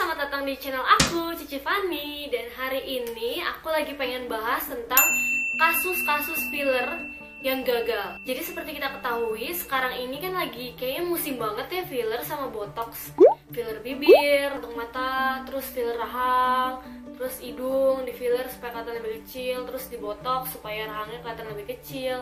selamat datang di channel aku, Cici Fani. Dan hari ini aku lagi pengen bahas tentang kasus-kasus filler yang gagal. Jadi seperti kita ketahui, sekarang ini kan lagi kayaknya musim banget ya filler sama botox. Filler bibir, untuk mata, terus filler rahang, terus hidung di filler supaya kelihatan lebih kecil, terus di botox supaya rahangnya kelihatan lebih kecil.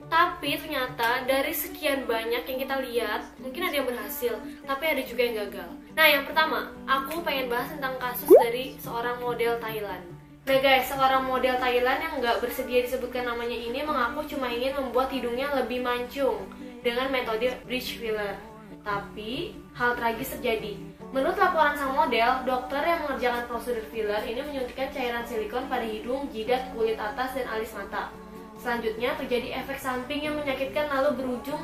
Tapi ternyata dari sekian banyak yang kita lihat, mungkin ada yang berhasil, tapi ada juga yang gagal. Nah, yang pertama, aku pengen bahas tentang kasus dari seorang model Thailand. Nah guys, seorang model Thailand yang nggak bersedia disebutkan namanya ini mengaku cuma ingin membuat hidungnya lebih mancung dengan metode bridge filler. Tapi, hal tragis terjadi. Menurut laporan sang model, dokter yang mengerjakan prosedur filler ini menyuntikkan cairan silikon pada hidung, jidat, kulit atas, dan alis mata. Selanjutnya terjadi efek samping yang menyakitkan lalu berujung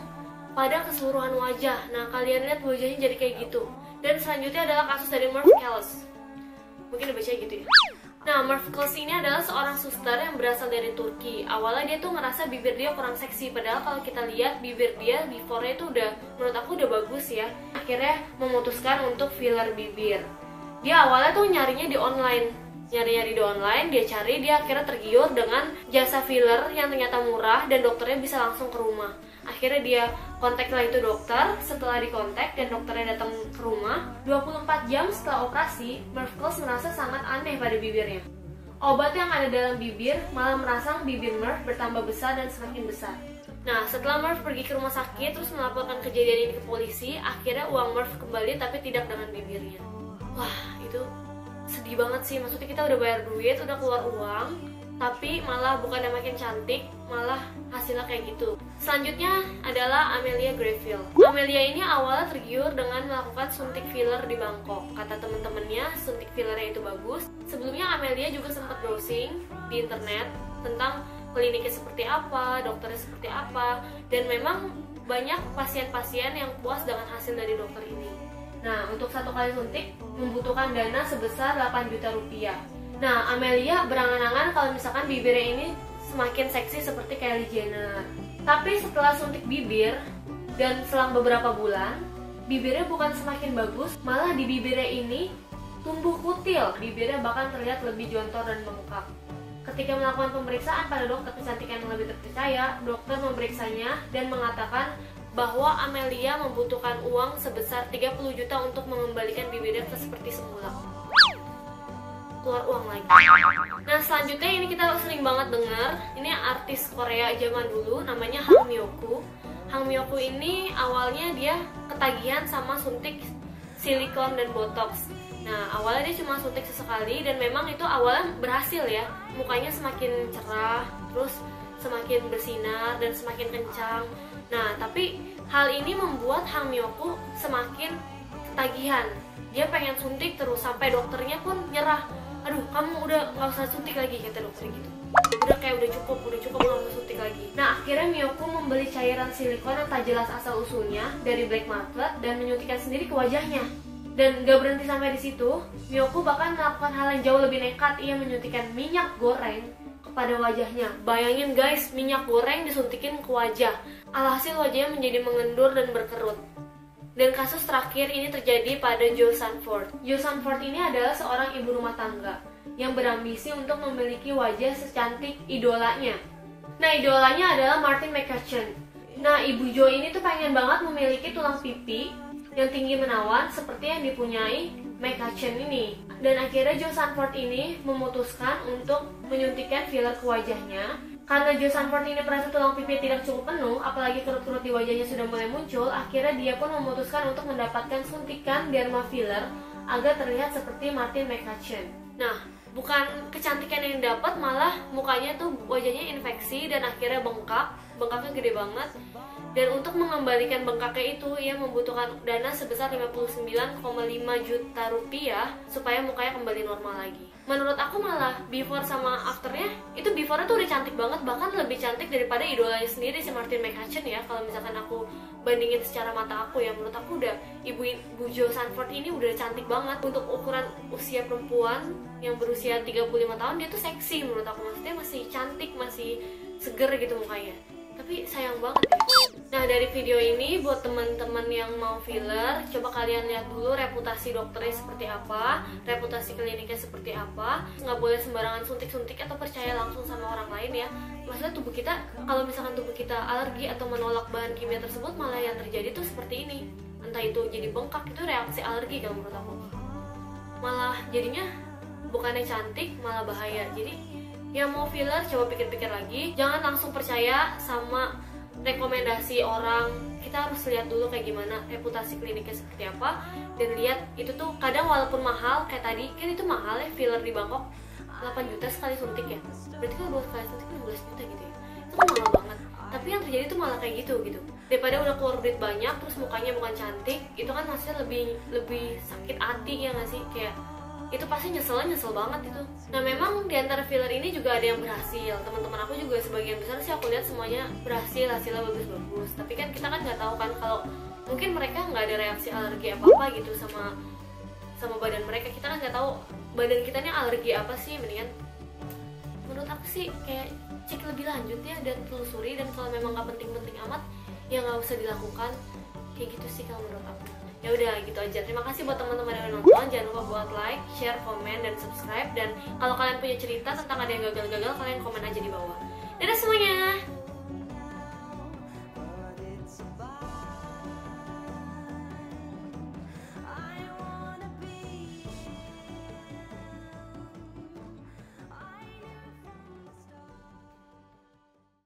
pada keseluruhan wajah. Nah, kalian lihat wajahnya jadi kayak gitu. Dan selanjutnya adalah kasus dari Merv Kells. Mungkin dibaca gitu ya. Nah, Merv Kells ini adalah seorang suster yang berasal dari Turki. Awalnya dia tuh ngerasa bibir dia kurang seksi, padahal kalau kita lihat bibir dia before-nya itu udah, menurut aku udah bagus ya. Akhirnya memutuskan untuk filler bibir. Dia awalnya tuh nyarinya di online. Nyari-nyari di online, dia cari, dia akhirnya tergiur dengan jasa filler yang ternyata murah dan dokternya bisa langsung ke rumah. Akhirnya dia kontak lah itu dokter. Setelah dikontak dan dokternya datang ke rumah, 24 jam setelah operasi, Merv Kells merasa sangat aneh pada bibirnya. Obat yang ada dalam bibir malah merangsang bibir Merv bertambah besar dan semakin besar. Nah, setelah Merv pergi ke rumah sakit terus melaporkan kejadian ini ke polisi, akhirnya uang Merv kembali tapi tidak dengan bibirnya. Wah, itu sedih banget sih. Maksudnya kita udah bayar duit, udah keluar uang, tapi malah bukannya makin cantik, malah hasilnya kayak gitu. Selanjutnya adalah Amelia Greville. Amelia ini awalnya tergiur dengan melakukan suntik filler di Bangkok. Kata temen-temennya, suntik fillernya itu bagus. Sebelumnya Amelia juga sempat browsing di internet tentang kliniknya seperti apa, dokternya seperti apa, dan memang banyak pasien-pasien yang puas dengan hasil dari dokter ini. Nah, untuk satu kali suntik membutuhkan dana sebesar 8 juta rupiah. Nah, Amelia berangan-angan kalau misalkan bibirnya ini semakin seksi seperti Kylie Jenner. Tapi setelah suntik bibir dan selang beberapa bulan, bibirnya bukan semakin bagus, malah di bibirnya ini tumbuh kutil. Bibirnya bahkan terlihat lebih jontor dan bengkak. Ketika melakukan pemeriksaan pada dokter kecantikan yang lebih terpercaya, dokter memeriksanya dan mengatakan bahwa Amelia membutuhkan uang sebesar 30 juta untuk mengembalikan bibirnya ke seperti semula. Keluar uang lagi. Nah, selanjutnya ini kita sering banget dengar, ini artis Korea zaman dulu namanya Hang Myoku. Hang Myoku ini awalnya dia ketagihan sama suntik silikon dan botox. Nah, awalnya dia cuma suntik sesekali dan memang itu awalnya berhasil ya. Mukanya semakin cerah, terus semakin bersinar dan semakin kencang. Nah, tapi hal ini membuat Hang Myoku semakin ketagihan. Dia pengen suntik terus sampai dokternya pun nyerah. Aduh, kamu udah nggak usah suntik lagi, kata dokter gitu. Udah cukup nggak usah suntik lagi. Nah, akhirnya Myoku membeli cairan silikon yang tak jelas asal usulnya dari black market dan menyuntikkan sendiri ke wajahnya. Dan gak berhenti sampai di situ, Myoku bahkan melakukan hal yang jauh lebih nekat. Ia menyuntikkan minyak goreng kepada wajahnya. Bayangin guys, minyak goreng disuntikin ke wajah. Alhasil wajahnya menjadi mengendur dan berkerut. Dan kasus terakhir ini terjadi pada Jo Sanford. Jo Sanford ini adalah seorang ibu rumah tangga yang berambisi untuk memiliki wajah secantik idolanya. Nah, idolanya adalah Martin McCutcheon. Nah, ibu Jo ini tuh pengen banget memiliki tulang pipi yang tinggi menawan seperti yang dipunyai McCutcheon ini. Dan akhirnya Jo Sanford ini memutuskan untuk menyuntikkan filler ke wajahnya. Karena Jo Sanford ini merasa tulang pipi tidak cukup penuh, apalagi kerut-kerut di wajahnya sudah mulai muncul, akhirnya dia pun memutuskan untuk mendapatkan suntikan derma filler agar terlihat seperti Martin McCutcheon. Nah, bukan kecantikan yang dapat, malah mukanya tuh wajahnya infeksi dan akhirnya bengkaknya gede banget. Dan untuk mengembalikan bengkaknya itu, ia membutuhkan dana sebesar 59,5 juta rupiah supaya mukanya kembali normal lagi. Menurut aku malah before sama afternya, itu before-nya tuh udah cantik banget, bahkan lebih cantik daripada idolanya sendiri si Martin McCutcheon ya. Kalau misalkan aku bandingin secara mata aku ya, menurut aku udah ibu Jo Sanford ini udah cantik banget. Untuk ukuran usia perempuan yang berusia 35 tahun, dia tuh seksi menurut aku. Maksudnya masih cantik, masih seger gitu mukanya. Tapi sayang banget ya, Nah, dari video ini buat teman-teman yang mau filler, coba kalian lihat dulu reputasi dokternya seperti apa, reputasi kliniknya seperti apa. Nggak boleh sembarangan suntik-suntik atau percaya langsung sama orang lain ya. Maksudnya tubuh kita, kalau misalkan tubuh kita alergi atau menolak bahan kimia tersebut, malah yang terjadi tuh seperti ini. Entah itu jadi bengkak, itu reaksi alergi kalau menurut aku. Malah jadinya bukannya cantik, malah bahaya. Jadi yang mau filler coba pikir-pikir lagi, jangan langsung percaya sama rekomendasi orang. Kita harus lihat dulu kayak gimana reputasi kliniknya seperti apa, dan lihat itu tuh kadang walaupun mahal kayak tadi kan, itu mahal ya filler di Bangkok 8 juta sekali suntik ya, berarti kalau 2 kali suntik 16 juta gitu ya, itu kan mahal banget. Tapi yang terjadi tuh malah kayak gitu daripada udah keluar duit banyak terus mukanya bukan cantik, itu kan maksudnya lebih sakit hati ya nggak sih, kayak itu pasti nyesel banget itu. Nah, memang di antara filler ini juga ada yang berhasil. Teman-teman aku juga sebagian besar sih aku lihat semuanya berhasil, hasilnya bagus-bagus. Tapi kan kita kan nggak tahu kan, kalau mungkin mereka nggak ada reaksi alergi apa gitu sama badan mereka. Kita kan nggak tahu badan kita ini alergi apa sih. Mendingan menurut aku sih kayak cek lebih lanjut ya, dan telusuri, dan kalau memang nggak penting-penting amat ya nggak usah dilakukan. Kayak gitu sih kalau menurut aku. Ya udah gitu aja. Terima kasih buat teman-teman yang udah nonton. Jangan lupa buat like, share, komen, dan subscribe. Dan kalau kalian punya cerita tentang ada yang gagal-gagal, kalian komen aja di bawah. Dadah semuanya.